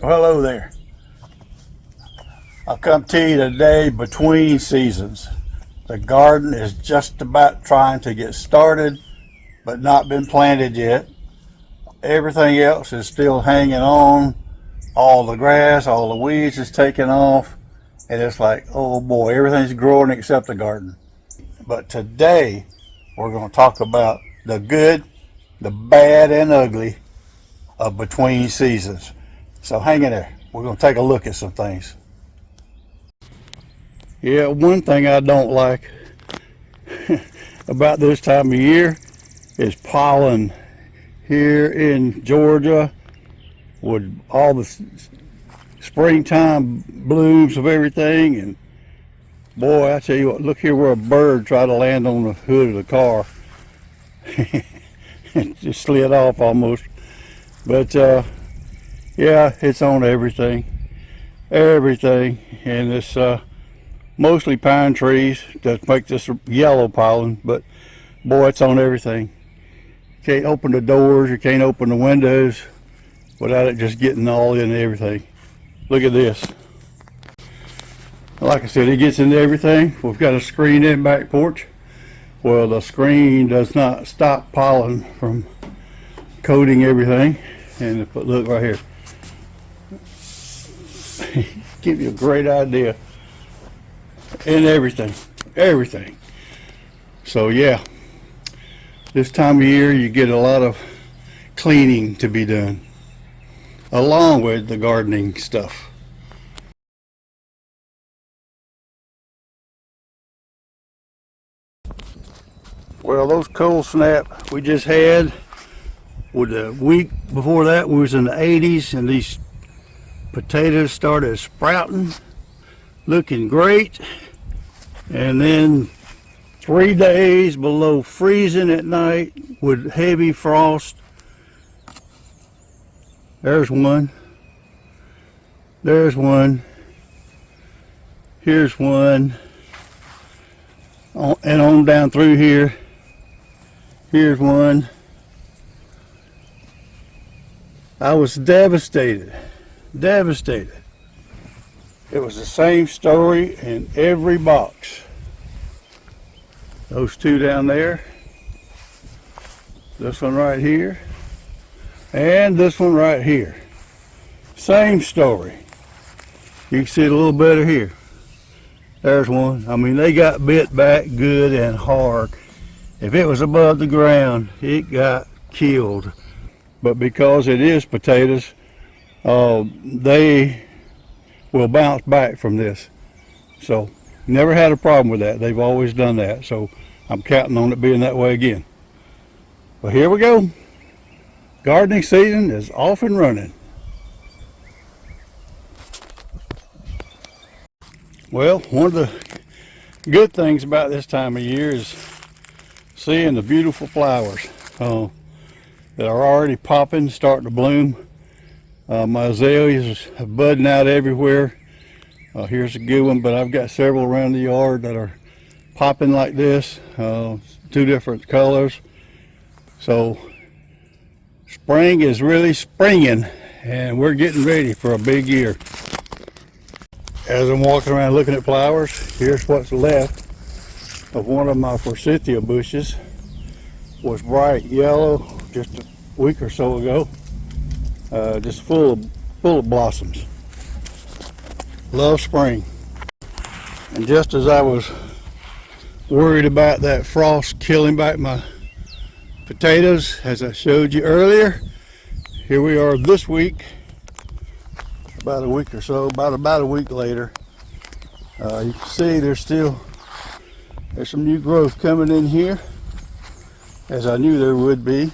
Well, hello there. I'll come to you today between seasons. The garden is just about trying to get started, but not been planted yet. Everything else is still hanging on. All the grass, all the weeds is taking off. And it's like, oh boy, everything's growing except the garden. But today, we're going to talk about the good, the bad, and ugly of between seasons. So hang in there. We're going to take a look at some things. Yeah, one thing I don't like about this time of year is pollen. Here in Georgia, with all the springtime blooms of everything, and boy, I tell you what, look here where a bird tried to land on the hood of the car. It just slid off almost. But yeah, it's on everything, and it's mostly pine trees that make this yellow pollen, but boy, it's on everything. You can't open the doors, you can't open the windows without it just getting all in everything. Look at this. Like I said, it gets into everything. We've got a screen in back porch. Well, the screen does not stop pollen from coating everything. And look right here. Give you a great idea. And everything. So yeah, this time of year you get a lot of cleaning to be done, along with the gardening stuff. Well, those cold snap we just had, with the week before that we was in the 80s, and these potatoes started sprouting, looking great. And then 3 days below freezing at night with heavy frost. There's one. There's one. Here's one. And on down through here. Here's one. I was devastated. Devastated. It was the same story in every box. Those two down there. This one right here. And this one right here. Same story. You can see it a little better here. There's one. I mean, they got bit back good and hard. If it was above the ground, it got killed. But because it is potatoes, they will bounce back from this. So never had a problem with that. They've always done that. So I'm counting on it being that way again. But here we go. Gardening season is off and running. Well, one of the good things about this time of year is seeing the beautiful flowers that are already popping, starting to bloom. My azaleas are budding out everywhere. Here's a good one, but I've got several around the yard that are popping like this, 2 different colors. So spring is really springing, and we're getting ready for a big year. As I'm walking around looking at flowers, here's what's left of one of my forsythia bushes. Was bright yellow just a week or so ago, just full of blossoms. Love spring. And just as I was worried about that frost killing back my potatoes, as I showed you earlier, here we are this week, about a week or so, about a week later. You can see there's some new growth coming in here, as I knew there would be.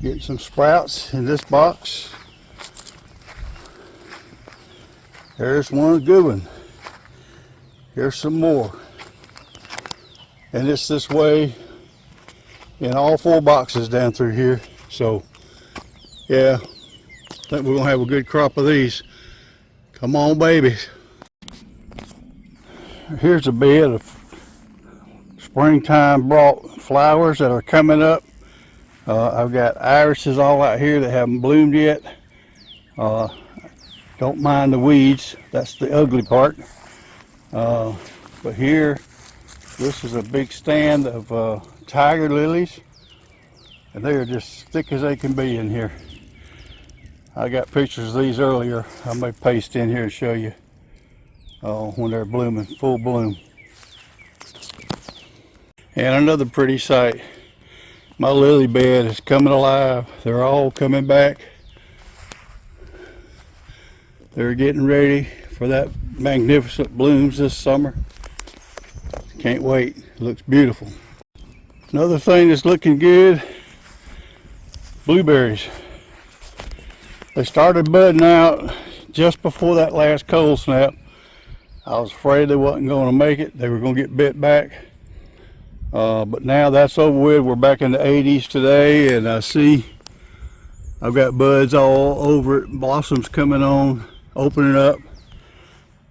Getting some sprouts in this box. There's one good one. Here's some more. And it's this way in all 4 boxes down through here. So yeah, I think we're gonna have a good crop of these. Come on, babies. Here's a bed of springtime brought flowers that are coming up. I've got irises all out here that haven't bloomed yet. Don't mind the weeds, that's the ugly part. But here, this is a big stand of tiger lilies, and they are just thick as they can be in here. I got pictures of these earlier. I may paste in here to show you when they're blooming, full bloom. And another pretty sight. My lily bed is coming alive. They're all coming back. They're getting ready for that magnificent blooms this summer. Can't wait. It looks beautiful. Another thing that's looking good, blueberries. They started budding out just before that last cold snap. I was afraid they wasn't going to make it. They were going to get bit back. But now that's over with. We're back in the 80s today, and I see I've got buds all over it, blossoms coming on, opening up.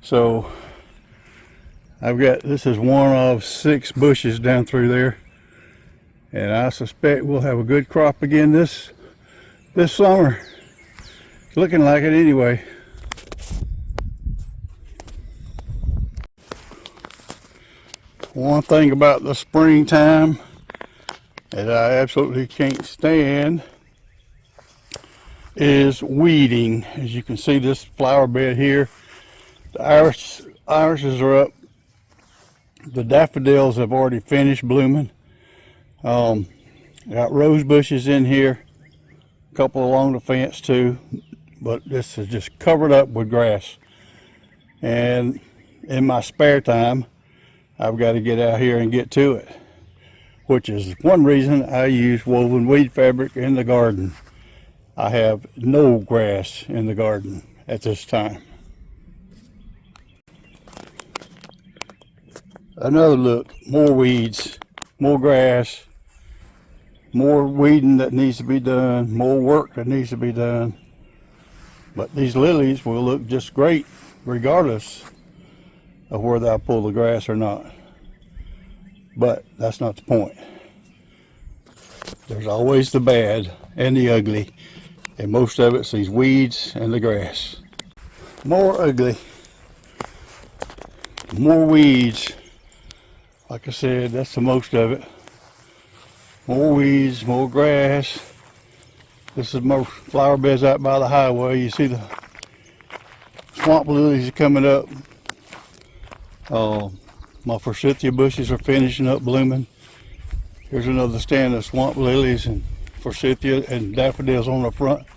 So this is one of 6 bushes down through there, and I suspect we'll have a good crop again this summer. It's looking like it anyway. One thing about the springtime that I absolutely can't stand is weeding. As you can see, this flower bed here, the irises are up. The daffodils have already finished blooming. Got rose bushes in here, a couple along the fence too, but this is just covered up with grass. And in my spare time, I've got to get out here and get to it, which is one reason I use woven weed fabric in the garden. I have no grass in the garden at this time. Another look, more weeds, more grass, more weeding that needs to be done, more work that needs to be done. But these lilies will look just great regardless of whether I pull the grass or not. But that's not the point. There's always the bad and the ugly, and most of it's these weeds and the grass. More ugly, more weeds. Like I said, that's the most of it. More weeds, more grass. This is more flower beds out by the highway. You see the swamp lilies are coming up. My forsythia bushes are finishing up blooming. Here's another stand of swamp lilies and forsythia and daffodils on the front.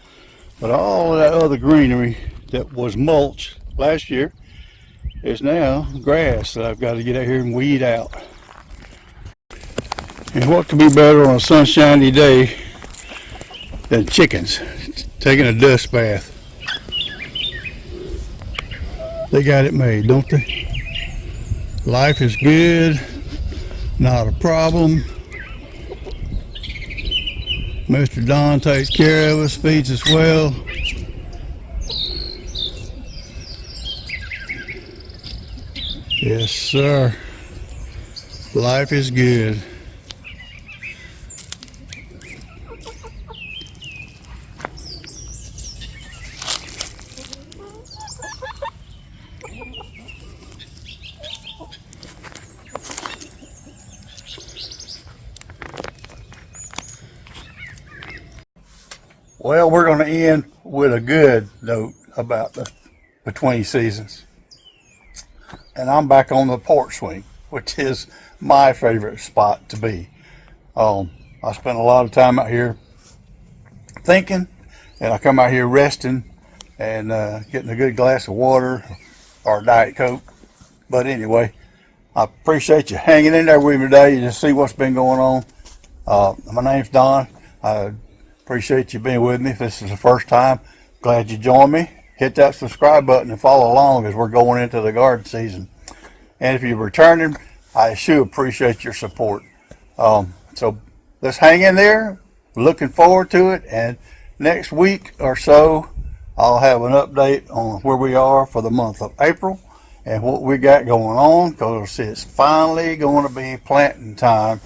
But all of that other greenery that was mulch last year is now grass that I've got to get out here and weed out. And what could be better on a sunshiny day than chickens taking a dust bath? They got it made, don't they? Life is good, not a problem. Mr. Don takes care of us, feeds us well. Yes, sir. Life is good. Well, we're going to end with a good note about the between seasons. And I'm back on the porch swing, which is my favorite spot to be. I spend a lot of time out here thinking, and I come out here resting and getting a good glass of water or a Diet Coke. But anyway, I appreciate you hanging in there with me today to see what's been going on. My name's Don. I appreciate you being with me. If this is the first time, glad you joined me. Hit that subscribe button and follow along as we're going into the garden season. And if you're returning, I sure appreciate your support. So let's hang in there. Looking forward to it. And next week or so, I'll have an update on where we are for the month of April and what we got going on, because it's finally going to be planting time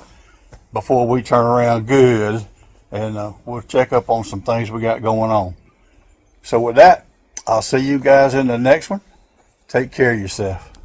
before we turn around good, and we'll check up on some things we got going on. So with that, I'll see you guys in the next one. Take care of yourself.